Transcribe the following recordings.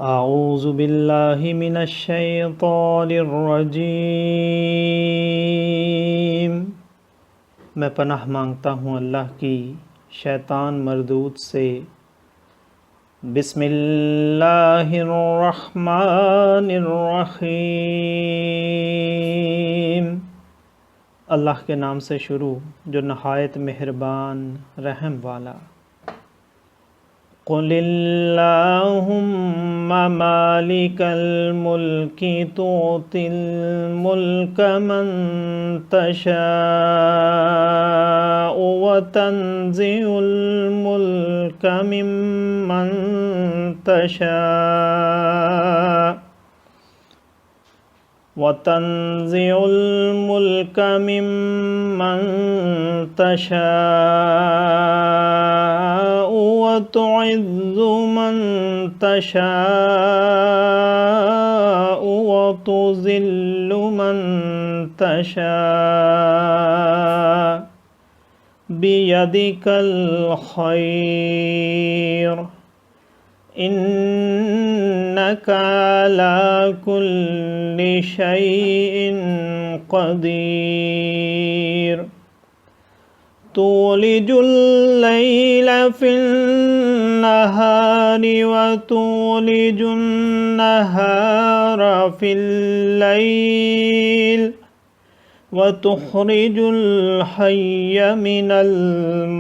आऊज़ु बिल्लाहि मिनश शैतानिर रजीम। मैं पनाह मांगता हूँ अल्लाह की शैतान मरदूद से। बिस्मिल्लाहिर्रहमानिर्रहीम। अल्लाह के नाम से शुरू जो नहायत मेहरबान रहम वाला। क़ुलिल्लाहुम्मा मालिकल मुल्कि तुतिल मुल्क मन तशाअ व तंज़िउल मुल्क मिम्मन तशाअ व तंज़िउल मुल्क मिम्मन तशाअ व तुइज़्ज़ु मन तशाअ व तुज़िल्लु मन तशाअ बियदिकल खैर इन्नका अला कुल्लि शैइन क़दीर। तूलिजुल लैल फिन नहारि व तूलिजुन नहार फिल लैल व तुखरिजुल हय्य मिनल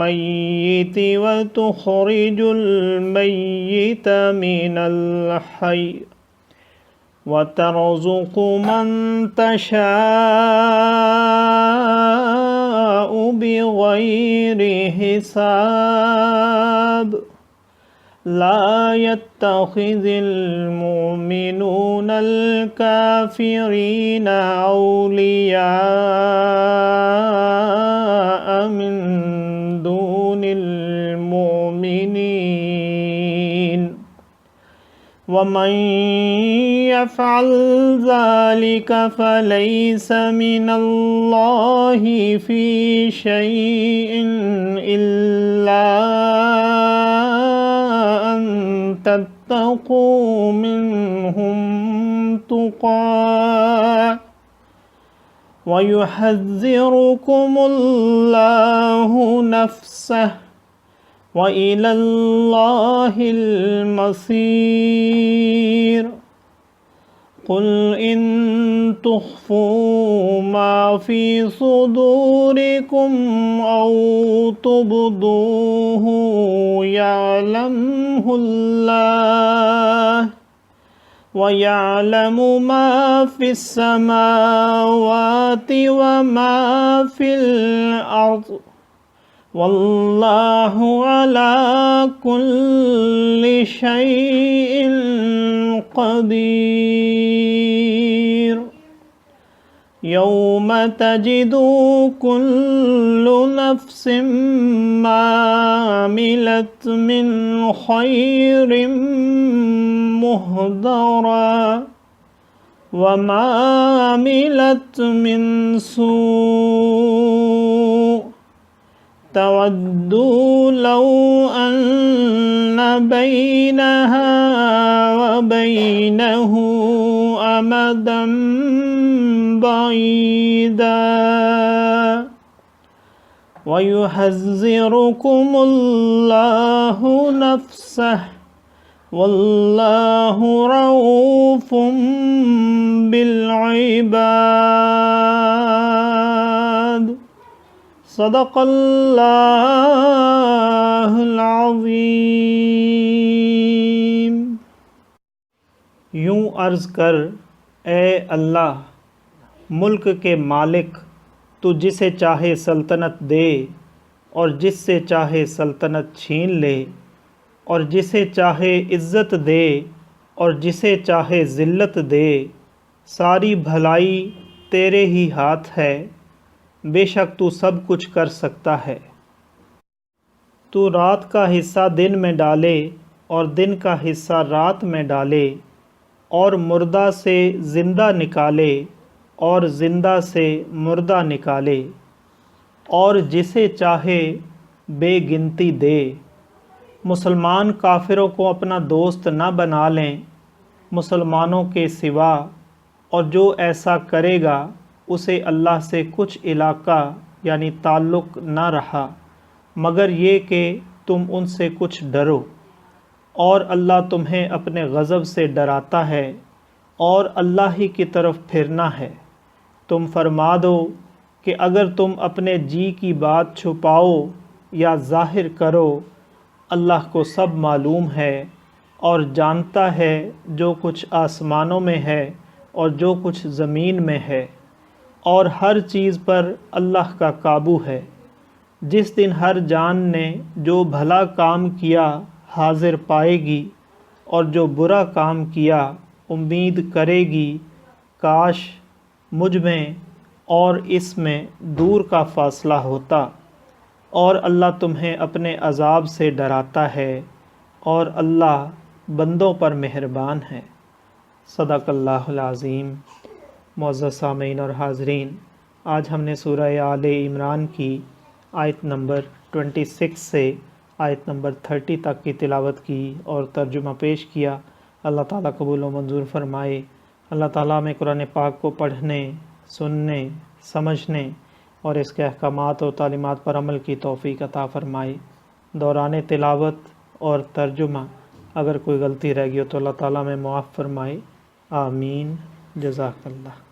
मय्यिति व तुखरिजुल मय्यित मिनल हय्य व तर्ज़ुक़ु मन तशाअ बिग़ैरि हिसाब। ला यत्तख़िज़िल मुमिनूनल काफ़िरीना औलिया मिन दूनिल मुमिनीन वमन यफ़अल ज़ालिक फ़लैस मिनल्लाहि फ़ी शैइन इल्ला अन तत्तक़ू मिनहुम तुक़ा व युहज़्ज़िरुकुमुल्लाहु नफ़्सह व इलल्लाहिल मसीर। क़ुल इन तुख़्फ़ू मा फ़ी सुदूरिकुम औ तुब्दूहु यअलमुहुल्लाह व यअलमु मा फ़िस समावाति व मा फ़िल अर्ज़ वल्लाहु अला कुल्लि शैइन क़दीर। यौम तजिदु कुल्लु नफ्सिम मा अमिलत मिन खैरिम मुहदरा व मा अमिलत मिन सू तवद्दु लौ अन्न बैनहा व बैनहु अमदन बईदा व युहज़्ज़िरुकुमुल्लाहु नफ़्सह वल्लाहु रऊफ़ुम बिल इबाद। सदक़ल्लाहुल अज़ीम। यूँ अर्ज़ कर, ए अल्लाह, मुल्क के मालिक, तू जिसे चाहे सल्तनत दे और जिससे चाहे सल्तनत छीन ले, और जिसे चाहे इज़्ज़त दे और जिसे चाहे ज़िल्लत दे। सारी भलाई तेरे ही हाथ है, बेशक तू सब कुछ कर सकता है। तू रात का हिस्सा दिन में डाले और दिन का हिस्सा रात में डाले, और मुर्दा से ज़िंदा निकाले और ज़िंदा से मुर्दा निकाले, और जिसे चाहे बेगिनती दे। मुसलमान काफिरों को अपना दोस्त न बना लें مسلمانوں کے سوا، اور جو ایسا کرے گا اسے اللہ سے کچھ علاقہ یعنی تعلق نہ رہا مگر یہ کہ تم ان سے کچھ ڈرو، اور اللہ تمہیں اپنے غضب سے ڈراتا ہے اور اللہ ہی کی طرف پھرنا ہے۔ تم فرما دو کہ اگر تم اپنے جی کی بات چھپاؤ یا ظاہر کرو، اللہ کو سب معلوم ہے اور جانتا ہے جو کچھ آسمانوں میں ہے اور جو کچھ زمین میں ہے، اور ہر چیز پر اللہ کا قابو ہے۔ جس دن ہر جان نے جو بھلا کام کیا حاضر پائے گی، اور جو برا کام کیا امید کرے گی کاش مجھ میں اور اس میں دور کا فاصلہ ہوتا، اور اللہ تمہیں اپنے عذاب سے ڈراتا ہے اور اللہ بندوں پر مہربان ہے۔ صدق اللہ العظیم۔ معزز سامعین اور حاضرین، آج ہم نے سورہ آل عمران کی آیت نمبر 26 سے آیت نمبر 30 تک کی تلاوت کی اور ترجمہ پیش کیا۔ اللہ تعالیٰ قبول و منظور فرمائے۔ اللہ تعالیٰ میں قرآن پاک کو پڑھنے، سننے، سمجھنے اور اس کے احکامات اور تعلیمات پر عمل کی توفیق عطا فرمائے۔ دوران تلاوت اور ترجمہ اگر کوئی غلطی رہ گئی ہو تو اللہ تعالیٰ میں معاف فرمائے۔ آمین۔ جزاک اللہ۔